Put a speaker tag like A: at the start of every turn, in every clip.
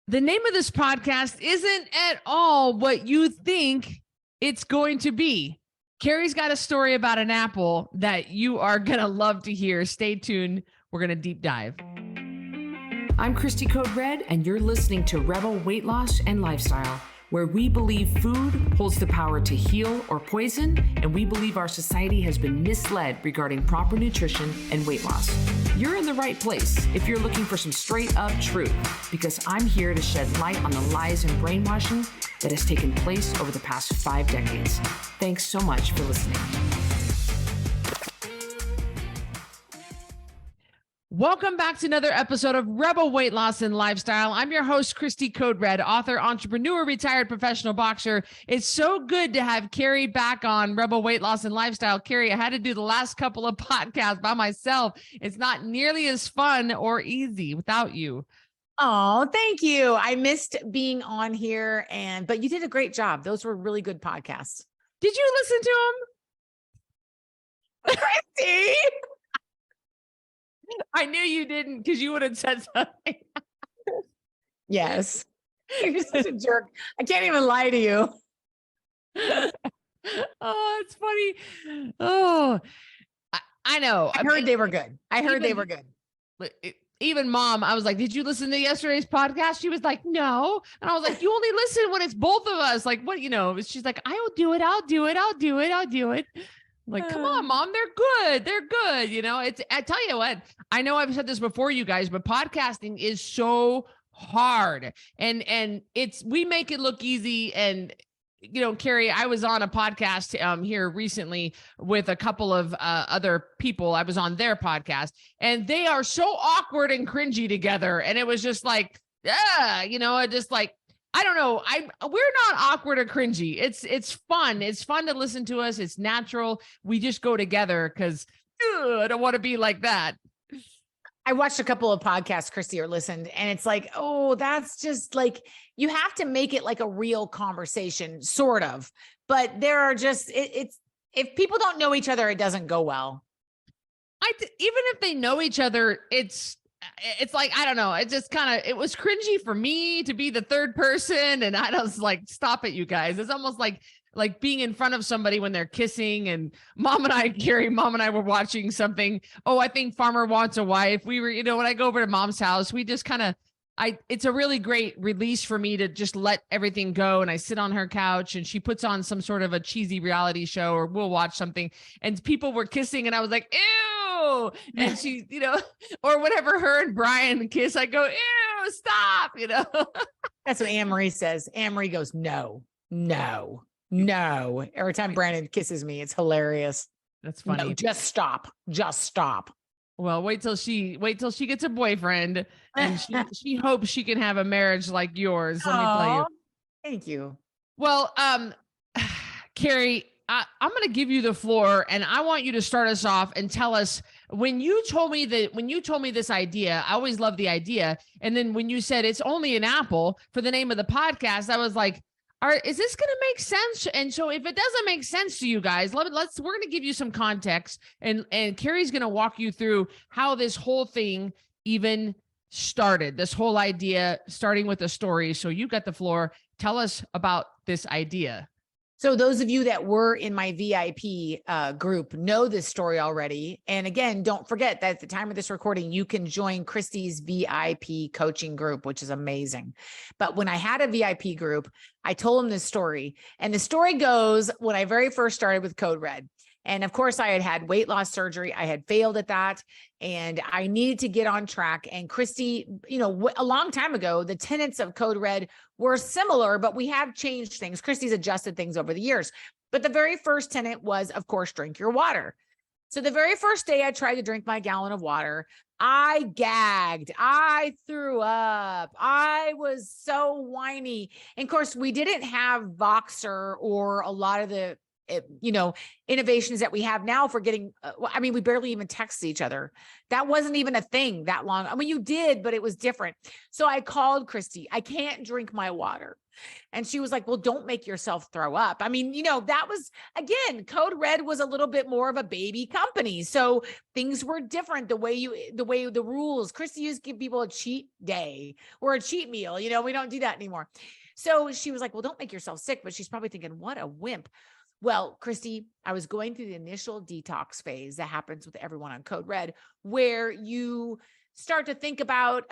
A: The name of this podcast isn't at all what you think it's going to be. Cari's got a story about an apple that you are going to love to hear. Stay tuned. We're going to deep dive. I'm Cristy Code Red, and you're listening to Rebel Weight Loss and Lifestyle, where we believe food holds the power to heal or poison, and we believe our society has been misled regarding proper nutrition and weight loss. You're in the right place if you're looking for some straight up truth, because I'm here to shed light on the lies and brainwashing that has taken place over the past 5 decades. Thanks so much for listening. Welcome back to another episode of Rebel Weight Loss and Lifestyle. I'm your host, Cristy Code Red, author, entrepreneur, retired professional boxer. It's so good to have Cari back on Rebel Weight Loss and Lifestyle. Cari, I had to do the last couple of podcasts by myself. It's not nearly as fun or easy without you.
B: Oh, thank you. I missed being on here, but you did a great job. Those were really good podcasts.
A: Did you listen to them?
B: Cristy!
A: I knew you didn't, because you would have said something.
B: Yes. You're such a jerk. I can't even lie to you.
A: Oh, it's funny. Oh, I know.
B: I heard they were good. They were good.
A: Even Mom, I was like, did you listen to yesterday's podcast? She was like, no. And I was like, you only listen when it's both of us. Like, what, she's like, I'll do it. Like, come on, Mom, they're good. They're good. I tell you what, I know I've said this before, you guys, but podcasting is so hard, and we make it look easy. And, Cari, I was on a podcast here recently with a couple of other people. I was on their podcast, and they are so awkward and cringy together. And it was just like, just like, I don't know. We're not awkward or cringy. It's fun. It's fun to listen to us. It's natural. We just go together because I don't want to be like that.
B: I watched a couple of podcasts, Cristy, or listened, and it's like, oh, that's just like, you have to make it like a real conversation, sort of. But there are just, it's if people don't know each other, it doesn't go well.
A: Even if they know each other, it's like, I don't know. It just it was cringy for me to be the third person. And I was like, stop it, you guys. It's almost like being in front of somebody when they're kissing. And Mom and I were watching something. Oh, I think Farmer Wants a Wife. We were, when I go over to Mom's house, we just it's a really great release for me to just let everything go. And I sit on her couch and she puts on some sort of a cheesy reality show, or we'll watch something, and people were kissing. And I was like, ew. And she, or whatever, her and Brian kiss, I go, ew, stop,
B: That's what Anne-Marie says. Anne-Marie goes, no. Every time Brandon kisses me, it's hilarious.
A: That's funny.
B: No, just stop.
A: Well, wait till she gets a boyfriend, and she hopes she can have a marriage like yours. Let me tell you.
B: Thank you.
A: Well, Cari, I'm going to give you the floor, and I want you to start us off and tell us, when you told me this idea, I always love the idea. And then when you said it's only an apple for the name of the podcast, I was like, is this going to make sense? And so if it doesn't make sense to you guys, we're going to give you some context, and Cari's going to walk you through how this whole thing even started, this whole idea, starting with a story. So you got the floor. Tell us about this idea.
B: So those of you that were in my VIP group know this story already. And again, don't forget that at the time of this recording, you can join Cristy's VIP coaching group, which is amazing. But when I had a VIP group, I told them this story. And the story goes, when I very first started with Code Red, and of course I had weight loss surgery. I had failed at that, and I needed to get on track. And Cristy, a long time ago, the tenets of Code Red were similar, but we have changed things. Cristy's adjusted things over the years. But the very first tenet was, of course, drink your water. So the very first day I tried to drink my gallon of water, I gagged. I threw up. I was so whiny. And of course, we didn't have Voxer or a lot of the innovations that we have now for getting, I mean, we barely even text each other. That wasn't even a thing that long. I mean, you did, but it was different. So I called Cristy. I can't drink my water. And she was like, well, don't make yourself throw up. I mean, that was, again, Code Red was a little bit more of a baby company. So things were different. The way the rules, Cristy used to give people a cheat day or a cheat meal. We don't do that anymore. So she was like, well, don't make yourself sick. But she's probably thinking, what a wimp. Well, Cristy, I was going through the initial detox phase that happens with everyone on Code Red, where you start to think about,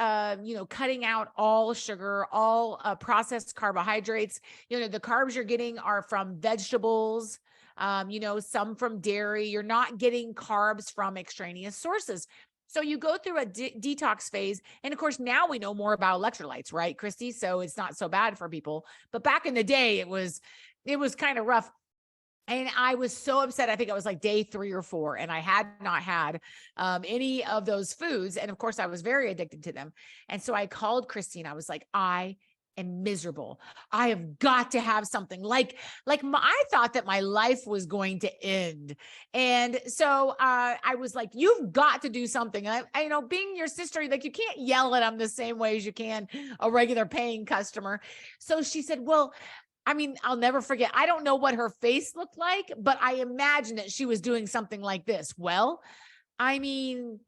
B: cutting out all sugar, all processed carbohydrates. The carbs you're getting are from vegetables, some from dairy. You're not getting carbs from extraneous sources. So you go through a detox phase. And of course, now we know more about electrolytes, right, Cristy? So it's not so bad for people. But back in the day, it was kind of rough. And I was so upset. I think it was like day 3 or 4, and I had not had any of those foods. And of course, I was very addicted to them. And so I called Cristy and I was like, I am miserable. I have got to have something. I thought that my life was going to end. And so I was like, you've got to do something. Being your sister, like, you can't yell at them the same way as you can a regular paying customer. So she said, well, I mean, I'll never forget. I don't know what her face looked like, but I imagine that she was doing something like this. Well, I mean,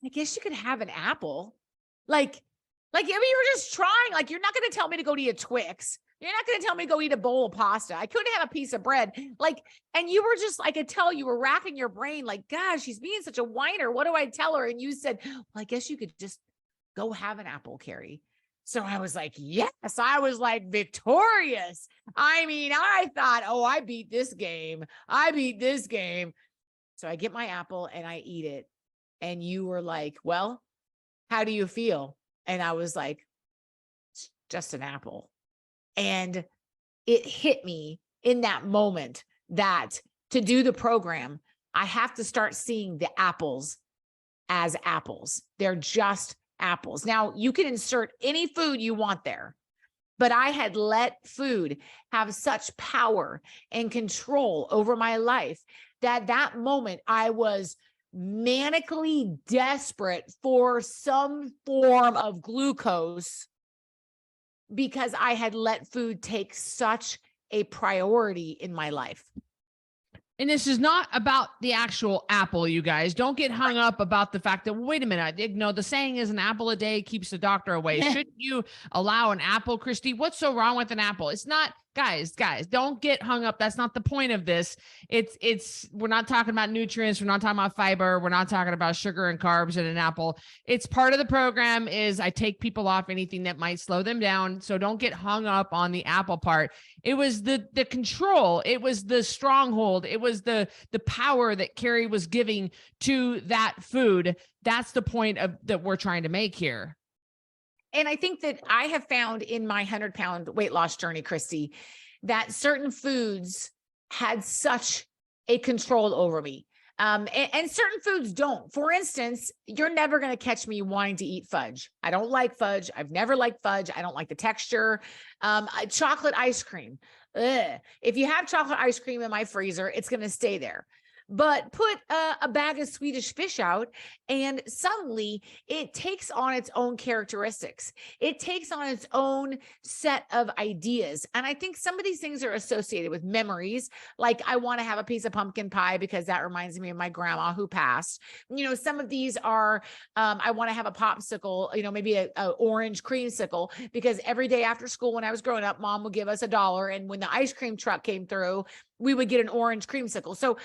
B: I guess you could have an apple. I mean, you were just trying. Like, you're not going to tell me to go eat a Twix. You're not going to tell me to go eat a bowl of pasta. I couldn't have a piece of bread. And you were just, I could tell you were racking your brain. Like, gosh, she's being such a whiner. What do I tell her? And you said, well, I guess you could just go have an apple, Cari. So I was like, yes, I was like victorious. I mean, I thought, oh, I beat this game. So I get my apple and I eat it. And you were like, well, how do you feel? And I was like, it's just an apple. And it hit me in that moment that to do the program, I have to start seeing the apples as apples. They're just apples. Now, you can insert any food you want there, but I had let food have such power and control over my life that moment I was manically desperate for some form of glucose because I had let food take such a priority in my life.
A: And this is not about the actual apple, you guys. Don't get hung up about the fact that, wait a minute, the saying is an apple a day keeps the doctor away. Shouldn't you allow an apple, Cristy? What's so wrong with an apple? It's not, guys, don't get hung up. That's not the point of this. We're not talking about nutrients. We're not talking about fiber. We're not talking about sugar and carbs in an apple. It's part of the program is I take people off anything that might slow them down. So don't get hung up on the apple part. It was the control. It was the stronghold. It was the power that Cari was giving to that food. That's the point that we're trying to make here.
B: And I think that I have found in my 100-pound weight loss journey, Cristy, that certain foods had such a control over me. And certain foods don't. For instance, you're never going to catch me wanting to eat fudge. I don't like fudge. I've never liked fudge. I don't like the texture. Chocolate ice cream. Ugh. If you have chocolate ice cream in my freezer, it's going to stay there. But put a bag of Swedish fish out and suddenly it takes on its own characteristics. It takes on its own set of ideas. And I think some of these things are associated with memories. Like I want to have a piece of pumpkin pie because that reminds me of my grandma who passed. Some of these are, I want to have a popsicle, maybe a orange creamsicle, because every day after school when I was growing up, mom would give us $1. And when the ice cream truck came through, we would get an orange creamsicle. So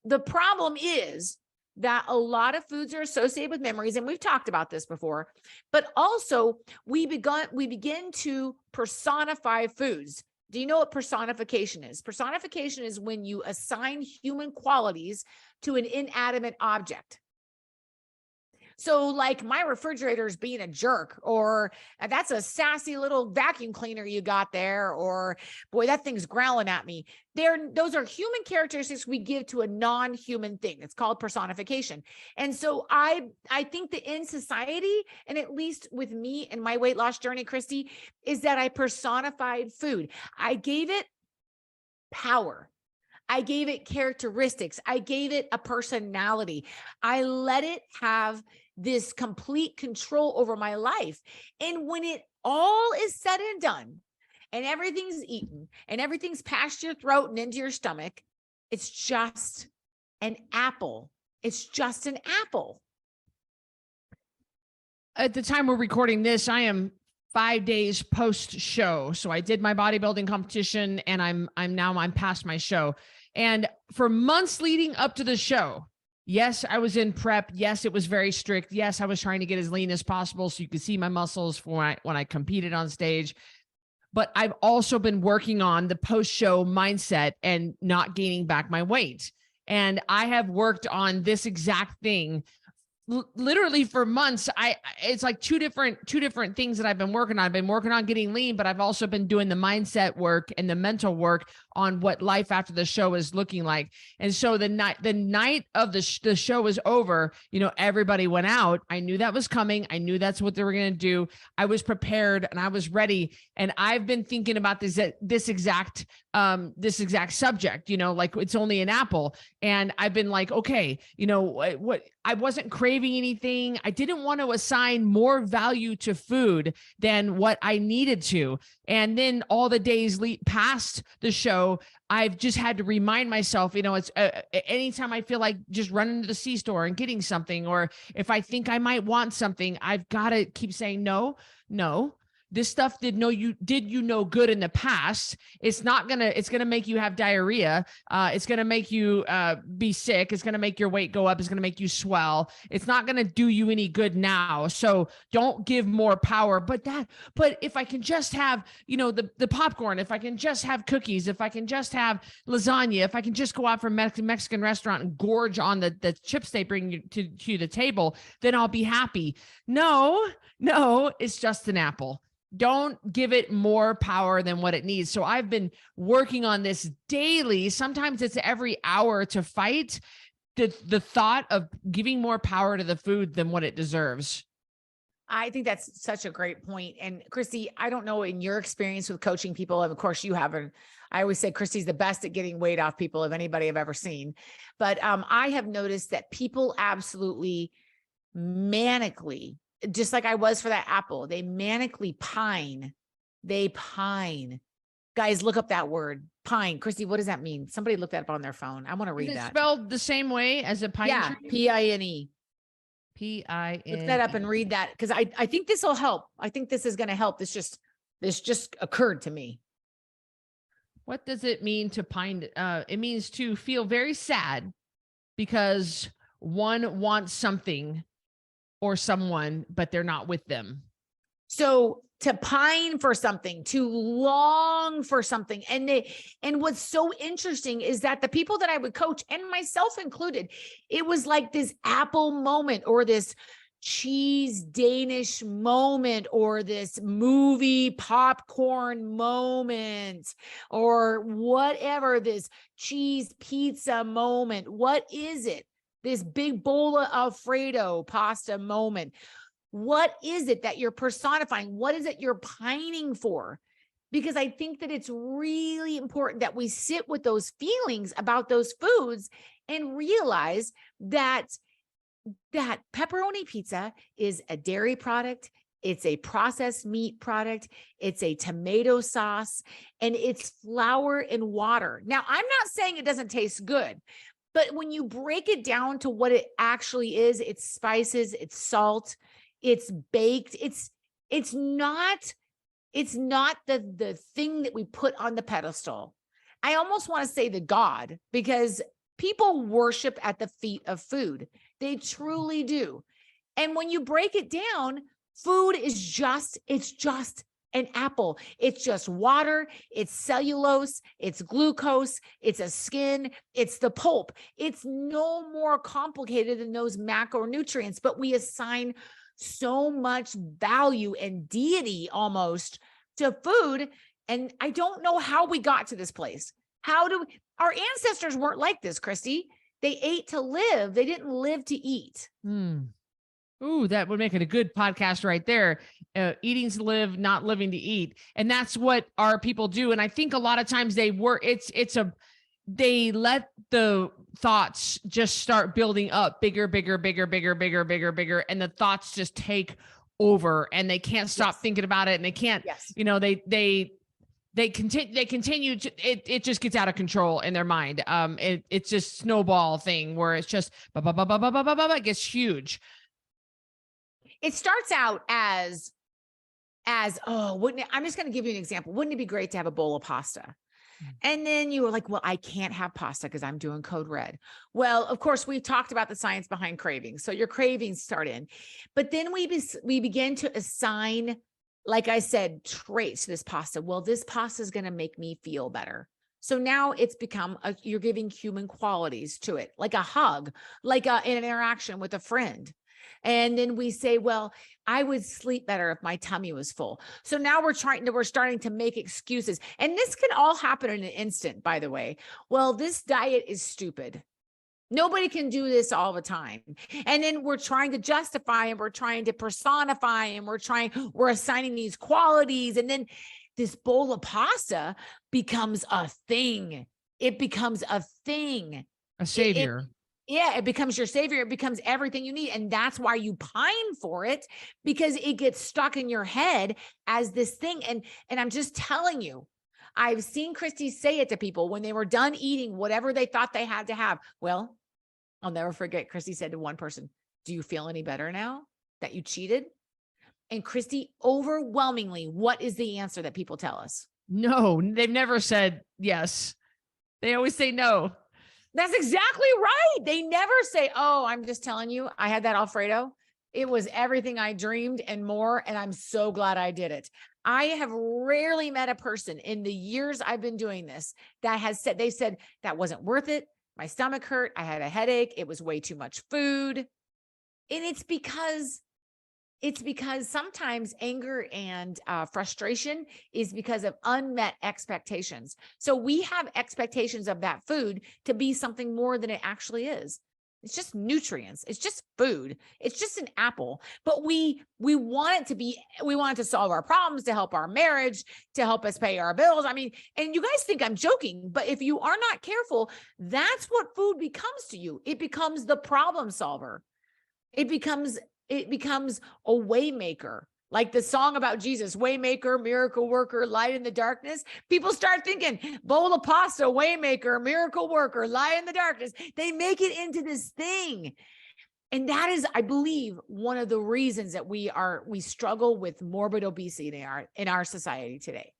B: the problem is that a lot of foods are associated with memories, and we've talked about this before, but also we begin to personify foods. Do you know what personification is? Personification is when you assign human qualities to an inanimate object. So like my refrigerator's being a jerk, or that's a sassy little vacuum cleaner you got there, or boy, that thing's growling at me. Those are human characteristics we give to a non-human thing. It's called personification. And so I think that in society, and at least with me and my weight loss journey, Cristy, is that I personified food. I gave it power. I gave it characteristics. I gave it a personality. I let it have this complete control over my life. And when it all is said and done, and everything's eaten, and everything's past your throat and into your stomach, it's just an apple. It's just an apple.
A: At the time we're recording this, I am 5 days post show. So I did my bodybuilding competition, and I'm past my show. And for months leading up to the show, yes, I was in prep. Yes, it was very strict. Yes, I was trying to get as lean as possible so you could see my muscles when I competed on stage. But I've also been working on the post-show mindset and not gaining back my weight. And I have worked on this exact thing literally for months. It's like two different things that I've been working on. I've been working on getting lean, but I've also been doing the mindset work and the mental work on what life after the show is looking like. And so the night of the show was over, everybody went out. I knew that was coming. I knew that's what they were going to do. I was prepared and I was ready. And I've been thinking about this exact subject, like it's only an apple. And I've been like, okay, what I wasn't craving anything. I didn't want to assign more value to food than what I needed to. And then all the days past the show, I've just had to remind myself, it's anytime I feel like just running to the C-store and getting something, or if I think I might want something, I've got to keep saying, no. This stuff did you know good in the past. It's going to make you have diarrhea. It's going to make you be sick. It's going to make your weight go up. It's going to make you swell. It's not going to do you any good now. So don't give more power. But if I can just have, the popcorn, if I can just have cookies, if I can just have lasagna, if I can just go out from Mexican restaurant and gorge on the chips they bring you to the table, then I'll be happy. No, it's just an apple. Don't give it more power than what it needs. So I've been working on this daily. Sometimes it's every hour to fight the thought of giving more power to the food than what it deserves.
B: I think that's such a great point. And Cristy, I don't know in your experience with coaching people, and of course you haven't. I always say Cristy's the best at getting weight off people of anybody I've ever seen. But I have noticed that people absolutely manically, just like I was for that apple, they manically pine. They pine. Guys, look up that word, pine. Cristy, what does that mean? Somebody look that up on their phone. I want to read that.
A: Spelled the same way as a pine tree?
B: P-I-N-E.
A: P-I-N-E.
B: Look that up and read that, because I think this will help. I think this is going to help. This just occurred to me.
A: What does it mean to pine? It means to feel very sad because one wants something or someone, but they're not with them.
B: So to pine for something, to long for something. And what's so interesting is that the people that I would coach, and myself included, it was like this apple moment, or this cheese Danish moment, or this movie popcorn moment, or whatever, this cheese pizza moment. What is it? This big bowl of Alfredo pasta moment. What is it that you're personifying? What is it you're pining for? Because I think that it's really important that we sit with those feelings about those foods and realize that pepperoni pizza is a dairy product. It's a processed meat product. It's a tomato sauce, and it's flour and water. Now, I'm not saying it doesn't taste good, but when you break it down to what it actually is, it's spices, it's salt, it's baked. It's not the thing that we put on the pedestal. I almost want to say the God, because people worship at the feet of food. They truly do. And when you break it down, food is just an apple. It's just water, it's cellulose, it's glucose, it's a skin, it's the pulp. It's no more complicated than those macronutrients, but we assign so much value and deity almost to food. And I don't know how we got to this place. Our ancestors weren't like this, Cristy. They ate to live. They didn't live to eat.
A: Ooh, that would make it a good podcast right there. Eating to live, not living to eat. And that's what our people do. And I think a lot of times it's they let the thoughts just start building up bigger, bigger, bigger, bigger, bigger, bigger, bigger. And the thoughts just take over and they can't stop thinking about it. And they can't, they continue to, it just gets out of control in their mind. It's just snowball thing where it's just, it gets huge.
B: It starts out as, wouldn't it, I'm just going to give you an example. Wouldn't it be great to have a bowl of pasta? And then you were like, well, I can't have pasta because I'm doing code red. Well, of course, we've talked about the science behind cravings. So your cravings start in, but then we begin to assign, like I said, traits to this pasta. Well, this pasta is going to make me feel better. So now it's become, you're giving human qualities to it, like a hug, like an interaction with a friend. And then we say, well, I would sleep better if my tummy was full. So now we're starting to make excuses. And this can all happen in an instant, by the way. Well, this diet is stupid. Nobody can do this all the time. And then we're trying to justify and we're trying to personify and we're assigning these qualities. And then this bowl of pasta becomes a thing. It becomes a thing.
A: A savior.
B: It becomes your savior. It becomes everything you need. And that's why you pine for it, because it gets stuck in your head as this thing. And I'm just telling you, I've seen Cristy say it to people when they were done eating whatever they thought they had to have. Well, I'll never forget, Cristy said to one person, do you feel any better now that you cheated? And Cristy, overwhelmingly, what is the answer that people tell us?
A: No, they've never said yes. They always say no.
B: That's exactly right. They never say, oh, I'm just telling you, I had that Alfredo. It was everything I dreamed and more. And I'm so glad I did it. I have rarely met a person in the years I've been doing this that has said, they said that wasn't worth it. My stomach hurt. I had a headache. It was way too much food. And it's because sometimes anger and frustration is because of unmet expectations. So we have expectations of that food to be something more than it actually is. It's just nutrients. It's just food. It's just an apple. But we want it to solve our problems, to help our marriage, to help us pay our bills. I mean, and you guys think I'm joking, but if you are not careful, that's what food becomes to you. It becomes the problem solver. It becomes a way maker, like the song about Jesus, way maker, miracle worker, light in the darkness. People start thinking bowl of pasta, way maker, miracle worker, light in the darkness. They make it into this thing. And that is, I believe, one of the reasons that we struggle with morbid obesity in our society today.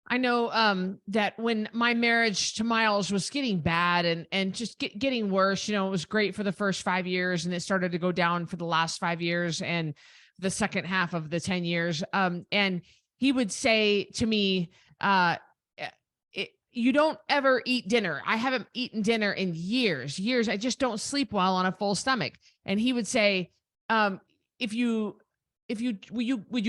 A: I know that when my marriage to Miles was getting bad and just getting worse, it was great for the first 5 years and it started to go down for the last 5 years and the second half of the 10 years. And he would say to me, you don't ever eat dinner. I haven't eaten dinner in years. I just don't sleep well on a full stomach. And he would say, would you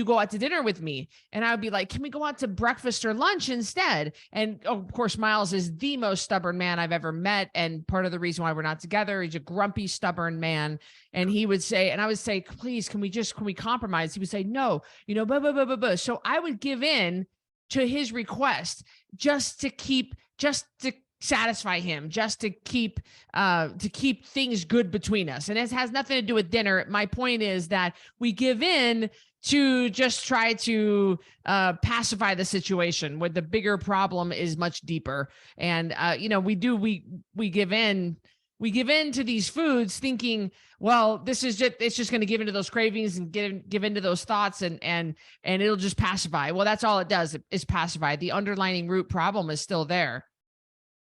A: go out to dinner with me? And I would be like, can we go out to breakfast or lunch instead? And of course, Miles is the most stubborn man I've ever met. And part of the reason why we're not together, he's a grumpy, stubborn man. And he would say, and I would say, please, can we compromise? He would say, no, blah, blah, blah, blah, blah. So I would give in to his request just to satisfy him, just to keep things good between us. And it has nothing to do with dinner. My point is that we give in to just try to pacify the situation where the bigger problem is much deeper. And we give in to these foods thinking, well, it's just going to give into those cravings and give into those thoughts and it'll just pacify. Well, that's all it does is pacify. The underlying root problem is still there.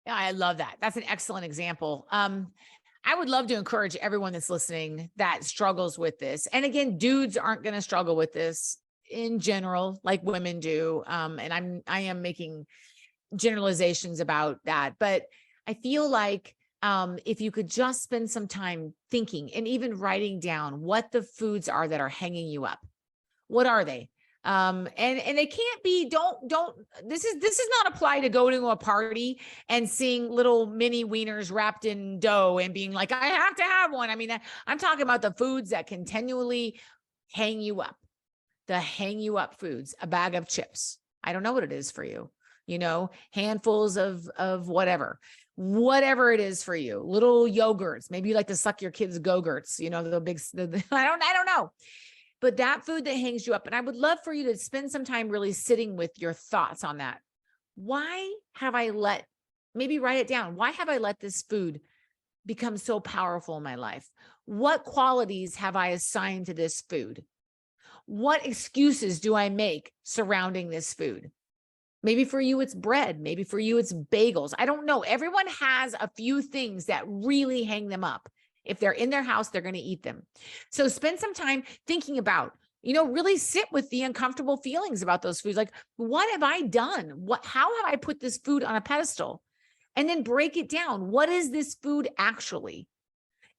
B: Yeah, I love that. That's an excellent example. I would love to encourage everyone that's listening that struggles with this. And again, dudes aren't going to struggle with this in general, like women do. And I am making generalizations about that, but I feel like if you could just spend some time thinking and even writing down what the foods are that are hanging you up. What are they? And they can't be, this is not apply to go to a party and seeing little mini wieners wrapped in dough and being like, I have to have one. I mean, I'm talking about the foods that continually hang you up, the hang you up foods, a bag of chips. I don't know what it is for you. handfuls of whatever it is for you, little yogurts. Maybe you like to suck your kids' go-gurts, the big, I don't know. But that food that hangs you up. And I would love for you to spend some time really sitting with your thoughts on that. Why have I maybe write it down. Why have I let this food become so powerful in my life? What qualities have I assigned to this food? What excuses do I make surrounding this food? Maybe for you, it's bread. Maybe for you, it's bagels. I don't know. Everyone has a few things that really hang them up. If they're in their house, they're going to eat them. So spend some time thinking about, really sit with the uncomfortable feelings about those foods. Like, what have I done? How have I put this food on a pedestal? And then break it down. What is this food actually?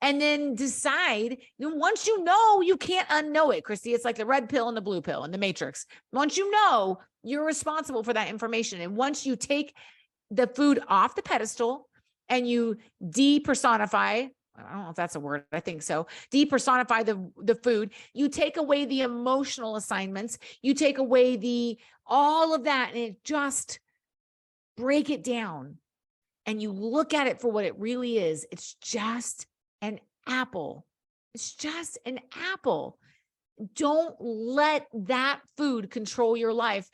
B: And then decide, once you know, you can't unknow it, Cristy. It's like the red pill and the blue pill in the Matrix. Once you know, you're responsible for that information. And once you take the food off the pedestal and you depersonify, I don't know if that's a word, I think so, depersonify the food, you take away the emotional assignments, you take away all of that, and it just break it down. And you look at it for what it really is. It's just an apple. It's just an apple. Don't let that food control your life.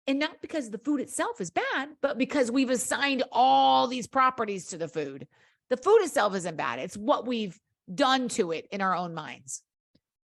B: And not because the food itself is bad, but because we've assigned all these properties to the food. The food itself isn't bad. It's what we've done to it in our own minds.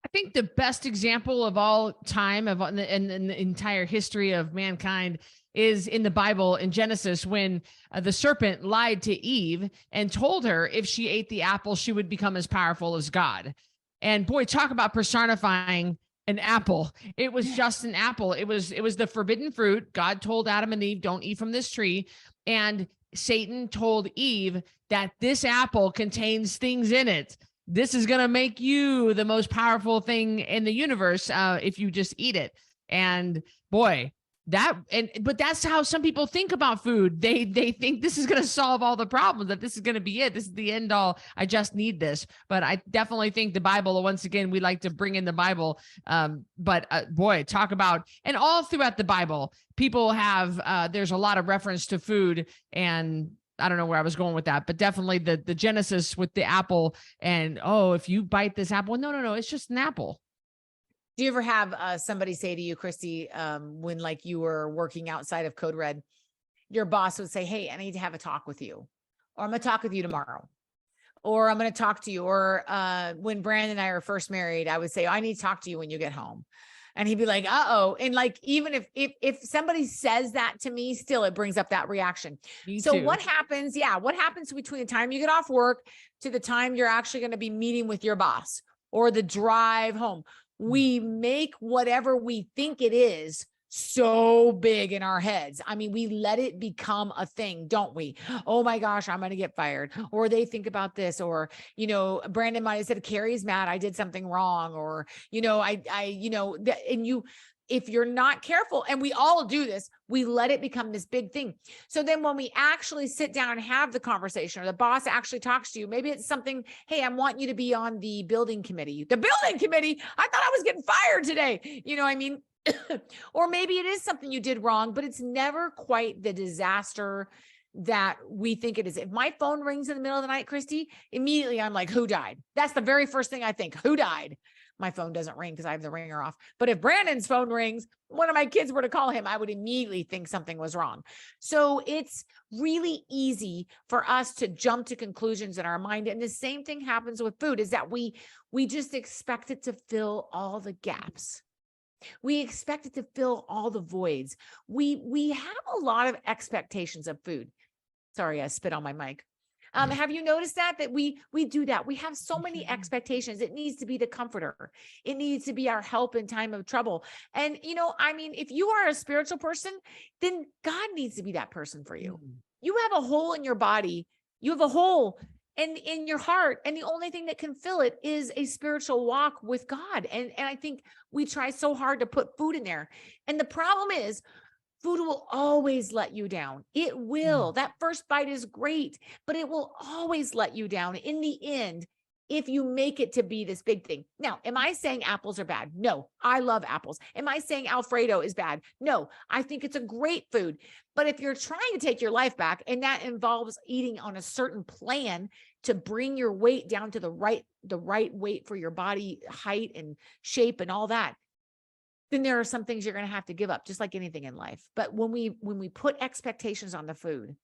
A: I think the best example of all time in the entire history of mankind is in the Bible in Genesis, when the serpent lied to Eve and told her if she ate the apple, she would become as powerful as God. And boy, talk about personifying an apple. It was just an apple. It was the forbidden fruit. God told Adam and Eve, don't eat from this tree. And Satan told Eve that this apple contains things in it. This is going to make you the most powerful thing in the universe if you just eat it. And boy, but that's how some people think about food. They think this is going to solve all the problems, that this is going to be it. This is the end all. I just need this. But I definitely think the Bible, once again, we like to bring in the Bible. But boy, talk about, and all throughout the Bible, people have, there's a lot of reference to food, and I don't know where I was going with that, but definitely the Genesis with the apple, and, oh, if you bite this apple, no, it's just an apple.
B: Do you ever have somebody say to you, Cristy, when like you were working outside of Code Red, your boss would say, hey, I need to have a talk with you, or I'm going to talk with you tomorrow, or I'm going to talk to you. Or when Brandon and I were first married, I would say, I need to talk to you when you get home. And he'd be like, uh-oh. And like, even if somebody says that to me, still, it brings up that reaction. So what happens? Yeah. What happens between the time you get off work to the time you're actually going to be meeting with your boss, or the drive home? We make whatever we think it is so big in our heads. I mean, we let it become a thing, don't we? Oh my gosh, I'm going to get fired. Or they think about this, or, Brandon might have said, Cari's mad, I did something wrong. Or, if you're not careful, and we all do this, we let it become this big thing. So then when we actually sit down and have the conversation, or the boss actually talks to you, maybe it's something, hey, I want you to be on the building committee. The building committee? I thought I was getting fired today. You know what I mean? Or maybe it is something you did wrong, but it's never quite the disaster that we think it is. If my phone rings in the middle of the night, Cristy, immediately I'm like, who died? That's the very first thing I think. Who died? My phone doesn't ring because I have the ringer off. But if Brandon's phone rings, one of my kids were to call him, I would immediately think something was wrong. So it's really easy for us to jump to conclusions in our mind. And the same thing happens with food, is that we just expect it to fill all the gaps. We expect it to fill all the voids. We have a lot of expectations of food. Sorry, I spit on my mic. Have you noticed that we do that? We have so many expectations. It needs to be the comforter. It needs to be our help in time of trouble. And, if you are a spiritual person, then God needs to be that person for you. You have a hole in your body. You have a hole in your heart. And the only thing that can fill it is a spiritual walk with God. And I think we try so hard to put food in there. And the problem is, food will always let you down. It will. That first bite is great, but it will always let you down. In the end, if you make it to be this big thing. Now, am I saying apples are bad? No, I love apples. Am I saying Alfredo is bad? No, I think it's a great food. But if you're trying to take your life back, and that involves eating on a certain plan to bring your weight down to the right weight for your body height and shape and all that, then there are some things you're going to have to give up, just like anything in life. But when we put expectations on the food,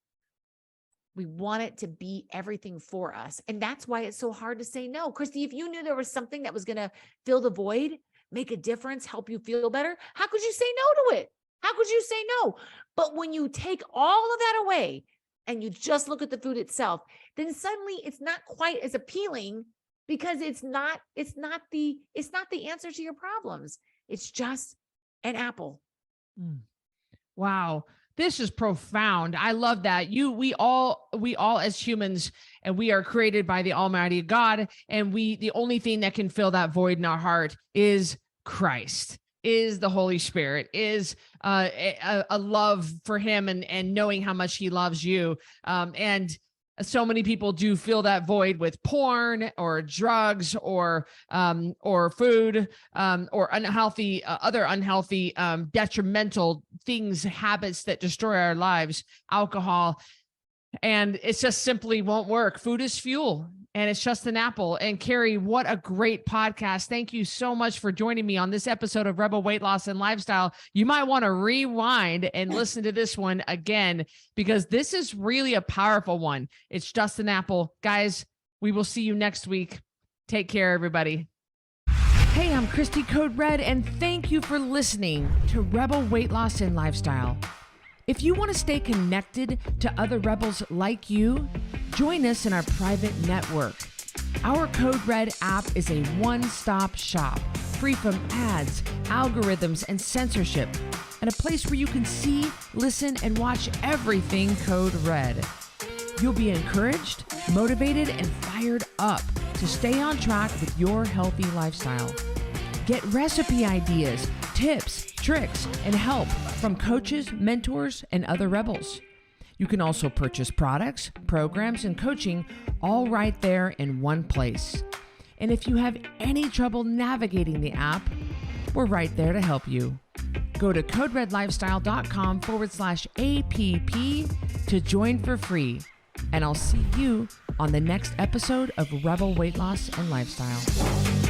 B: we want it to be everything for us. And that's why it's so hard to say no. Cristy, if you knew there was something that was going to fill the void, make a difference, help you feel better, how could you say no to it? How could you say no? But when you take all of that away and you just look at the food itself, then suddenly it's not quite as appealing, because it's not the answer to your problems. It's just an apple.
A: Wow. This is profound. I love that. We all as humans, and we are created by the Almighty God, and the only thing that can fill that void in our heart is Christ, is the Holy Spirit, is a love for him, and knowing how much he loves you. And so many people do fill that void with porn or drugs or food, or unhealthy, other unhealthy, detrimental things, habits that destroy our lives, alcohol. And it just simply won't work. Food is fuel, and it's just an apple. And Cari, what a great podcast. Thank you so much for joining me on this episode of Rebel Weight Loss and Lifestyle. You might want to rewind and listen to this one again, because this is really a powerful one. It's just an apple. Guys, we will see you next week. Take care, everybody. Hey, I'm Cristy Code Red, and thank you for listening to Rebel Weight Loss and Lifestyle. If you want to stay connected to other rebels like you, join us in our private network. Our Code Red app is a one-stop shop, free from ads, algorithms, and censorship, and a place where you can see, listen, and watch everything Code Red. You'll be encouraged, motivated, and fired up to stay on track with your healthy lifestyle. Get recipe ideas, tips, tricks, and help from coaches, mentors, and other rebels. You can also purchase products, programs, and coaching all right there in one place. And if you have any trouble navigating the app, we're right there to help you. Go to coderedlifestyle.com/APP to join for free. And I'll see you on the next episode of Rebel Weight Loss and Lifestyle.